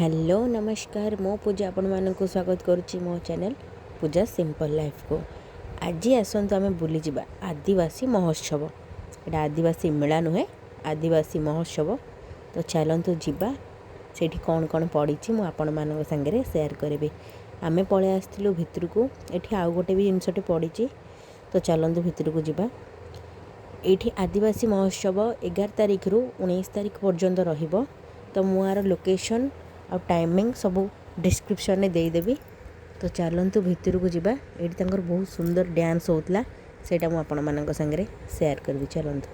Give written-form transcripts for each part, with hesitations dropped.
Hello नमस्कार मो पूजा आपण मानक स्वागत करुच्ची मो चैनल पूजा सिंपल लाइफ को। आज आसतु आम बुली जावा आदिवासी महोत्सव। यहाँ आदिवासी मेला नुहे आदिवासी महोत्सव। तो चलतु जीवा से कौन कौन पड़ी मुझे आपण मान सागर सेयार करी। आम पलि आसलु भितर को ये आउ गोटे भी जिनसटे पड़ी। तो चलतु भितर को जीवा। ये आदिवासी महोत्सव 11 तारिख रु 19 तारिख पर्यंत रहिबो। तो मुझार लोकेशन और टाइमिंग सब डिस्क्रिप्शन में देदेवी। तो चलतु भितर को जीवा। ये बहुत सुंदर डांस होता सेटा मु आपण मानक संगे शेयर करबी। चलतु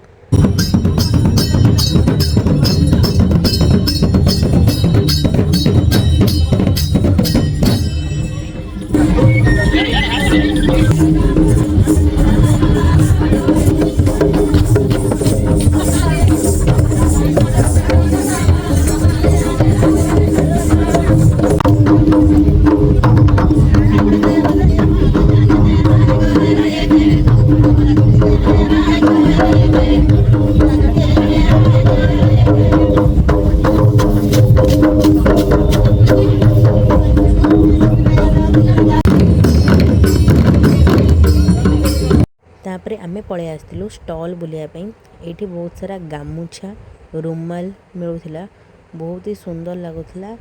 तापर आमे पलि आसलु स्टॉल बुलियापी। ये बहुत सारा गामुछा रुमाल मिलूला बहुत ही सुंदर लगुला।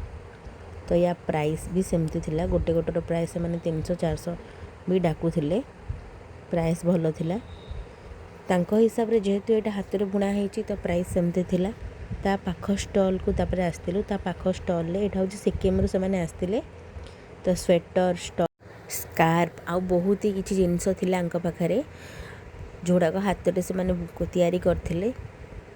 तो या प्राइस भी सेमती थिला। गोटे गोटर प्राइस से 300-400 भी डाकुले। प्राइस भल थिला तांको हिसाब रे जेहेतु ये हाथ में बुणा होती तो प्राइस सेमती थिला। ता पाख स्टॉल को तापर आसलु। ता पाख स्टॉल रे एटा होची सिक्किम रो से माने आसतिले। तो स्वेटर स्टॉल स्कार्फ आउ बहुत ही किसी जिनस थिला अंक पाखरे जोड़ाक हाथ से मैंने तैयारी करथिले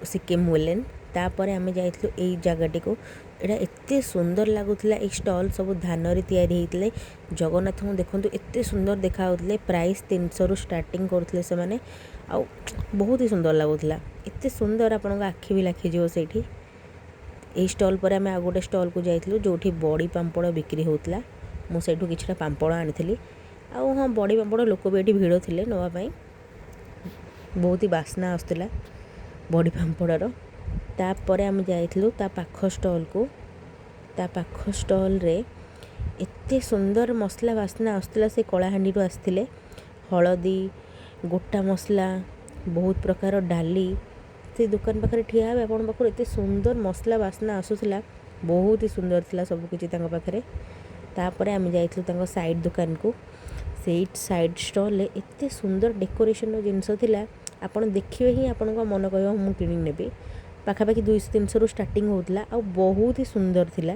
सिक्किम वुलेन। तापर आम जाइलु एई जगटी को। एटा एत्ते सुंदर लगुला। एक स्टॉल सब धान रे तैयारी होते। जगन्नाथ को देखंतु एत्ते सुंदर देखा होते। प्राइस 300 रु स्टार्टिंग करथिले से माने आउ बहुत ही सुंदर लगुला। एत्ते सुंदर आपन आखि भी लाखि जो सेठी। एई स्टॉल पर आम आ गोटे स्टॉल को जाइलु जोठी बड़ी पांपड़ बिक्री होतला। मु सेठू किछटा पांपड़ आनी। आउ हाँ बड़ी पांपड़ लोक भी ये भिड़ थे नापी। बहुत ही बास्ना आसला बड़ी पांपड़र। तापर आम जाइलु ता पाख स्टॉल को। ता पाख स्टॉल रे एत्ते सुंदर मसला बास्ना आसला। से कलाहांडी आसते हलदी गोटा मसला बहुत प्रकार डाली से दुकान पाखे ठिया हे आपण पाखर एत्ते सुंदर मसला बास्ना आसूला। बहुत ही सुंदर थिला सब किछि तांको पाखरे। तापर आम जाइलु साइड दुकान को। से साइड स्टॉल एत्ते सुंदर डेकोरेशन जिनस थिला आपन देखिए ही आपण मन कह मु किणी नेबी। पाखापाखि 200-300 रु स्टार्टिंग होता आ बहुत ही सुंदर थिला।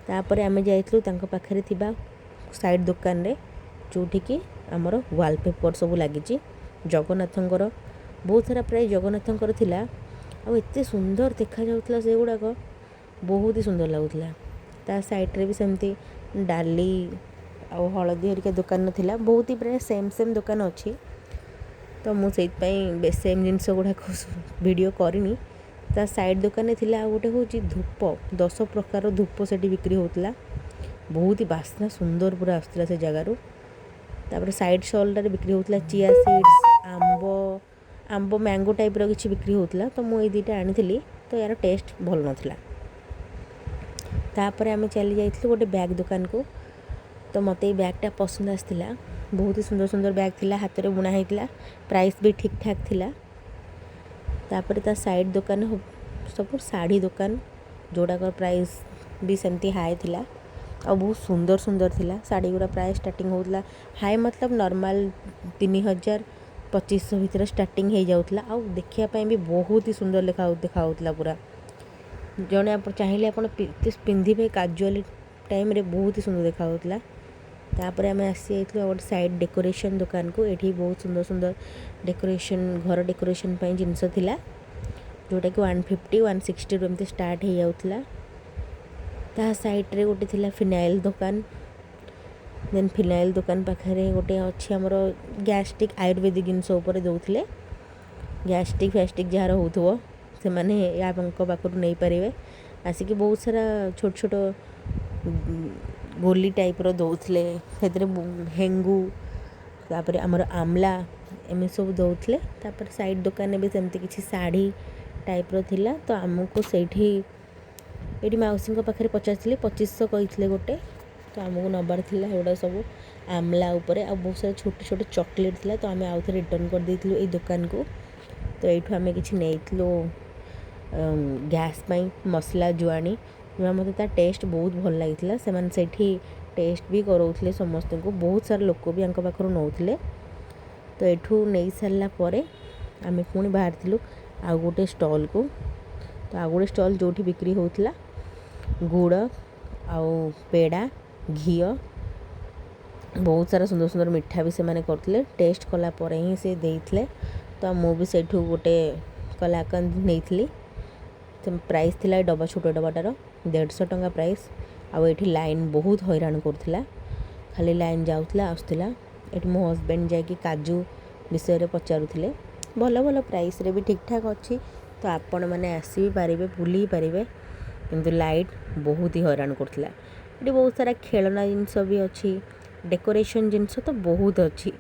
तापर आम जाइलु तांको पाखरे थिबा साइड दुकान रे जोठी कि हमर वॉलपेपर सब लागिची जगन्नाथंकर बहुत सारा प्राय जगन्नाथंकर थिला। आ एत्ते सुंदर देखा जाउतला से गुडाक बहुत ही सुंदर लागुतला। ता साइड रे भी सेमती डाली आ हलदी हरिका दुकान थिला। बहुत ही प्राय सेम दुकान अच्छी। तो मुझे सेम जिनस गुड़ाक वीडियो करनी। ता साइड दुकान थिला गोटे हूँ धूप 10 प्रकार धूप से बिक्री होता। बहुत ही बास्ना सुंदर पूरा आसला से जगार। तापर साइड स्टॉल बिक्री होता चिया सीड्स आंब मैंगो टाइप किसी बिक्री होता। तो मुझे दुईटा आनी। तो यार टेस्ट भल नाला। तापर आम चली जाइलु गोटे बैग दुकान को। तो मत ये बैगटा पसंद आसला। बहुत ही सुंदर सुंदर बैग थिला हाथ में बुना होता। प्राइस भी ठीक ठाक थिला। तापर ता साइड दुकान सब साड़ी दुकान जोड़ाक प्राइस भी सेमती हाई थिला। और बहुत सुंदर सुंदर थिला साड़ी गुड़ा। प्राइस स्टार्टिंग होता हाई मतलब नॉर्मल 3000-2500 भितर स्टार्टिंग हो जाउतला। आ देखिया भी बहुत ही सुंदर देखा होता पूरा। जड़े आप चाहिए आप पिंधे काजुआली टाइम रे बहुत ही सुंदर देखा होता। तापर आम आसी गोटे साइड डेकोरेशन दुकान को। ये बहुत सुंदर सुंदर डेकोरेशन घर डेकोरेशन जिनस थिला जोटा कि 150-160 एमती स्टार्ट हो जाउतला। ता साइड रे गोटे थिला फिनाइल दुकान। देन फिनाइल दुकान पाखे गोटे अच्छी आमर गैस्ट्रिक आयुर्वेदिक जिनस दौले। गैस्ट्रिक फैस्ट्रिक जार हो से मैंने या पाखु नहीं पारे। आसिक बहुत सारा छोट छोट गोली टाइप दौले। हेंगू तापर आमर आमला एम सब दौले। तापर साइड दुकान भी सेमती किसी शाढ़ी टाइप थिला। तो आमको से ये मौसी पाखे पचारि 2500 कही गोटे तो आमको नबार था एगुड़ा सब आमला उपरे आ बहुत सारा छोटे छोटे चॉकलेट था तो आम आउ थे रिटर्न कर देलु ये दुकान को। तो ये आम कि नहीं गैस मसला जुआणी जो मत तार टेस्ट बहुत भल लगी से टेस्ट भी कराऊे समस्त को बहुत सारा लोक भी पाखर नौले। तो यू नहीं सारापर आम पुणी बाहर आउ गोटे स्टॉल को। तो आउ गोटे स्टॉल जो बिक्री होता गुड़ आउ पेड़ा घी बहुत सारा सुंदर सुंदर मिठा भी से माने करते टेस्ट कलापर ही से देते। तो मुझे गोटे कलाकंद नहीं तो प्राइस थिला डब्बा छोट डब्बाटार 150 टंका प्राइस। आउ ये लाइन बहुत हैरान करूला खाली लाइन जाऊला आसला। ये मो हजबैंड जाकि काजू विषय पचारुले भल भल प्राइस रे भी ठीक ठाक अच्छी। तो आपण मैंने आसी पारे बुली पारे किंतु लाइट बहुत ही हैरान करूला। ये बहुत सारा खेलना जिनस भी अच्छी डेकोरेशन जिनस तो बहुत अच्छी।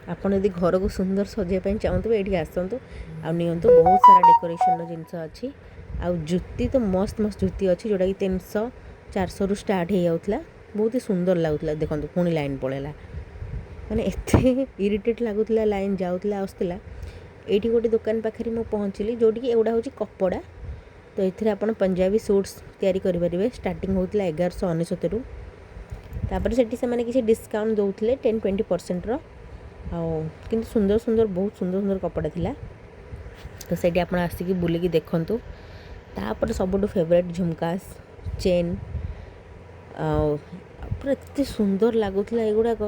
आपड़ यदि घर को सुंदर सजाई चाहते ये आसतु आनियंतु बहुत सारा डेकोरेशन जिनस अच्छी। आउ जुती तो मस्त मस्त जुती अच्छी जोटा कि 300-400 रु स्टार्ट हो जाता बहुत ही सुंदर लगुला। देखो पुणी लाइन पड़ेगा माने एते इरिटेट लगुला लाइन जाऊला आसला। ये गोटे दुकान पाखे मुझे पहुँचली जोटि एगुड़ा हूँ कपड़ा। तो ये आप पंजाबी सूट्स तैयारी करेंगे स्टार्टिंग होता 1199 रु तापर से किसी डिस्काउंट दौले 10-20% किंतु सुंदर सुंदर बहुत सुंदर सुंदर कपड़ा थिला। तो से आप आसिक बुलिकी देखूँ। तापर सबुठ फेवरेट झुमकास चेन पूरा एत सुंदर लगुला एगुड़ाक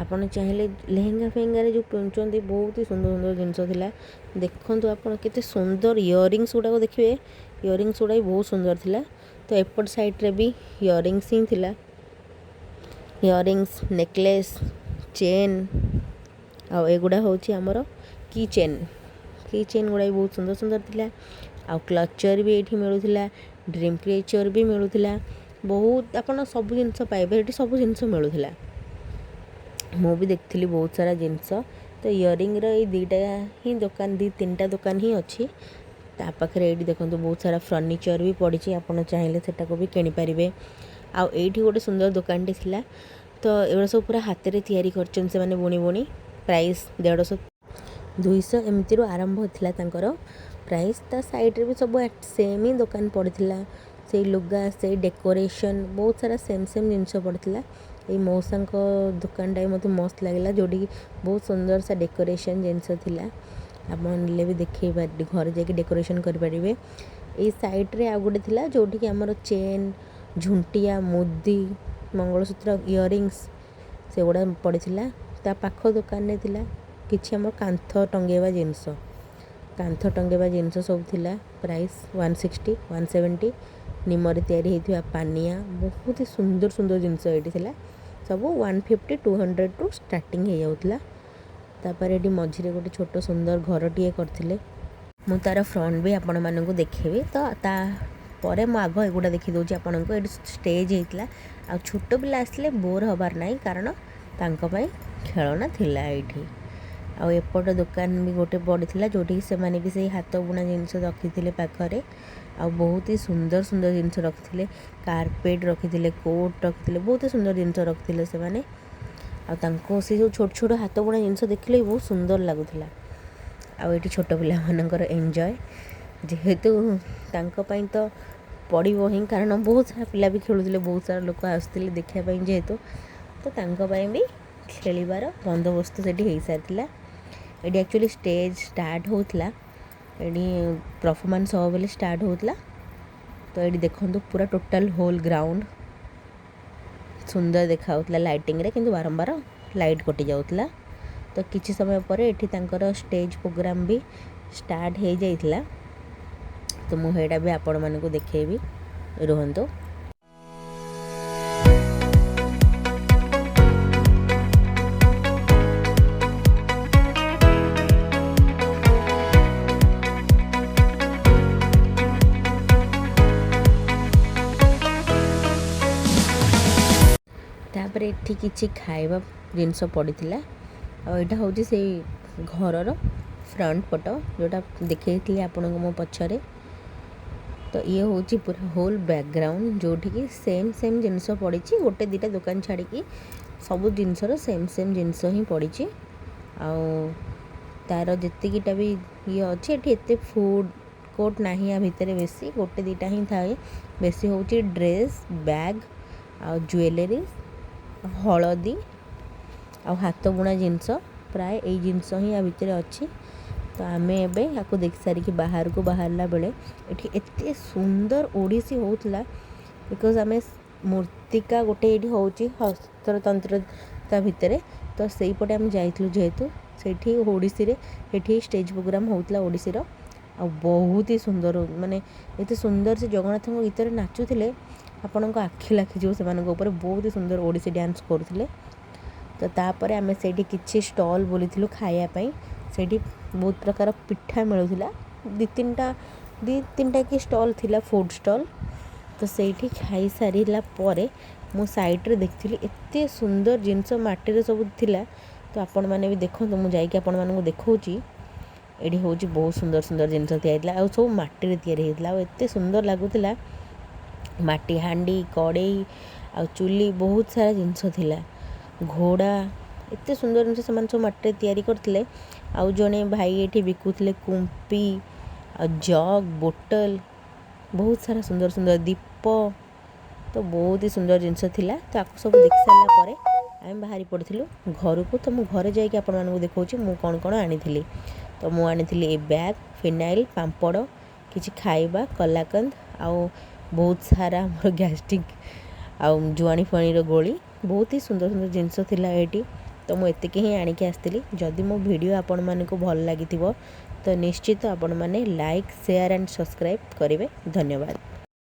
आपड़ चाहिए लेहेंगा फेहेंगार जो पिंधुंट बहुत ही सुंदर सुंदर जिनस देखूँ। आपड़ के सुंदर इयरिंग्स गुड़ाक देखिए इयरिंग्स गुड़ा भी बहुत सुंदर थिला। तो एपट साइड्रे भी इयरिंग्स ही थिला इयरिंग्स नेकलेस चेन आ एगुड़ा हूँ आमर की चेन गुड़ा भी बहुत सुंदर सुंदर थिला। आ क्लचर भी ये मिलूला ड्रीम क्रिएचर भी मिलूला बहुत आप सब जिनस पाइबे ये सब जिनस मिलूला। मु भी देखती बहुत सारा जिनस। तो इयरिंग ये दुईटा ही दुकान 2-3टा दुकान ही अच्छी। पाखे ये देखो बहुत सारा फर्निचर भी पड़ी आप चाहिए सेटा को भी किनीपारे। आउ गोटे सुंदर दुकान टी थिला। तो एगुड़ा सब पूरा हाथ में तैयारी कर बुणी बुणी प्राइस 150-200 एमती आरंभ होता प्राइस। ता साइड्रे भी सब सेम ही दुकान पड़ा से लुगा से डेकोरेशन बहुत सारा सेम सेम जिनस पड़ा। ये मौसा दुकानटा मत मस्त लगे जोटी बहुत सुंदर सा डेकोरेशन जिनस थिला आपने भी देखे घर जाकि डेकोरेशन करेंगे। ये साइड्रे आ गोटे थिला जोटी कि आमर चेन झुंटिया मुदी मंगलसूत्र इयरिंग्स से गुड़ा पड़ा। ता पाख दुकान में थिला किछि आमर कांथ टंगेवा जिनस कांथ टंगेवा जिनस सब थिला प्राइस 160-170 निमर तैयारी होता पानिया बहुत ही सुंदर सुंदर जिनस ये सब 150-200 रु स्टार्टिंग हो जाता। तापर ये मझे गोटे छोट सुंदर घर टे करते मु तार फ्रंट भी आपण मानक देखेबी। तो तापर मु आग एगुड़ा देखी दूसरी आपन को ये स्टेज होता आ छोट पिला आसले बोर हबार ना कारण तांको खेलना थिला ये। आएपट दुकान भी गोटे पड़ा जोटी से माने भी से हाथ बुणा जिनस रखी पाखरे आ बहुत ही सुंदर सुंदर जिनस रखी कारपेट रखी कोट रखी बहुत ही सुंदर जिनस रखी से माने से जो छोट छोट हाथ बुणा जिनस देखले बहुत सुंदर लगुला। आउ ये छोट पिला मानकर एंजॉय जेहेतु तांको तो पड़ो ही कारण बहुत सारा पिला भी खेलुले बहुत सारा लोक आसुले देखापी जेहेतु तो तांको भी खेलिबार बंदोबस्त से हो सारी। ये एक्चुअली स्टेज स्टार्ट होता ये परफॉर्मेंस हो बोले स्टार्ट होता। तो ये देखो पूरा टोटल होल ग्राउंड सुंदर देखा लाइटिंग रे किंतु बारंबार लाइट कटि जाउतला। तो किछि समय पर एठी तांकर स्टेज प्रोग्राम भी स्टार्ट हो जाइतला। तो मु हेडा भी आपण मानकु देखेबी रहंतो। तापर एठी किछि खाइबा जिनस पड़ीथिला आ एटा होची से घरर फ्रंट पट जोटा देखैथि आपन को मो पछरे। तो ये हूँ पूरा होल बैकग्राउंड जोठिकी सेम सेम जिनस पड़ी गोटे दुटा दुकान छाड़ी सब जिनसर सेम सेम जिनस ही पड़ी तार जितकीटा भी ये अच्छे एत फूड कोर्ट ना या भितर बेसी गोटे दुटा ही थाए बेसी हूँ ड्रेस बैग आ ज्वेलरी हलदी आ हाथ बुणा जिनस प्राय यही जिनस ही या भितर अच्छी। तो आम एवं या देख सारिकी बाहर को बाहरला बेले ये एत सुंदर ओडिसी होता बिकज आम मूर्तिका गोटे ये हूँ हस्ततंत्रता भितर तो सही पटे आम जाइलु जेहेतु से ओडिसी रे स्टेज प्रोग्राम होता ओडिसी रो आ बहुत ही सुंदर माने एत सुंदर से जगन्नाथ गीत नाचुले आपण आखि लाखिज से बहुत ही सुंदर ओडिसी डांस करुले। तो तापर आम से किसी स्टॉल बुली खायापाई से बहुत प्रकार पिठा मिलूला दी तीन कि स्टॉल थिला फूड स्टॉल। तो से खाई सारा मो साइड्रे देखी एत सुंदर जिनस मटीर सब थिला। तो आपण मैंने भी देखो मुझे आपण मानक देखी ये हूँ बहुत सुंदर सुंदर जिनस या आ सब मटीर एत सुंदर लगुला माटी हांडी कड़ई आ चुली बहुत सारा जिनस थिला घोड़ा एत सुंदर जिनस से सब मटीर तैयारी करते। आउ जड़े भाई ये बिकुले कुंपी आ जग बोतल बहुत सारा सुंदर सुंदर दीप तो बहुत ही सुंदर जिनस थिला। तो आपको सब देख सारापर आम बाहरी पड़ू घर को। तो मुझे घरे जाकि आपको देखा मु कौन कौन आनी तो मु आनी ए बैग फिनाइल पापड़ किसी खाइबा कलाकंद आउ बहुत सारा मोर गैस्ट्रिक आउ जुआणी फणी गोली बहुत ही सुंदर सुंदर जिनस थिला एटी। तो मुझे ही आणिकी आसती जदि मो वीडियो आपण मानक भल लगी तो निश्चित आपण मैंने लाइक शेयर एंड सब्सक्राइब करेंगे। धन्यवाद।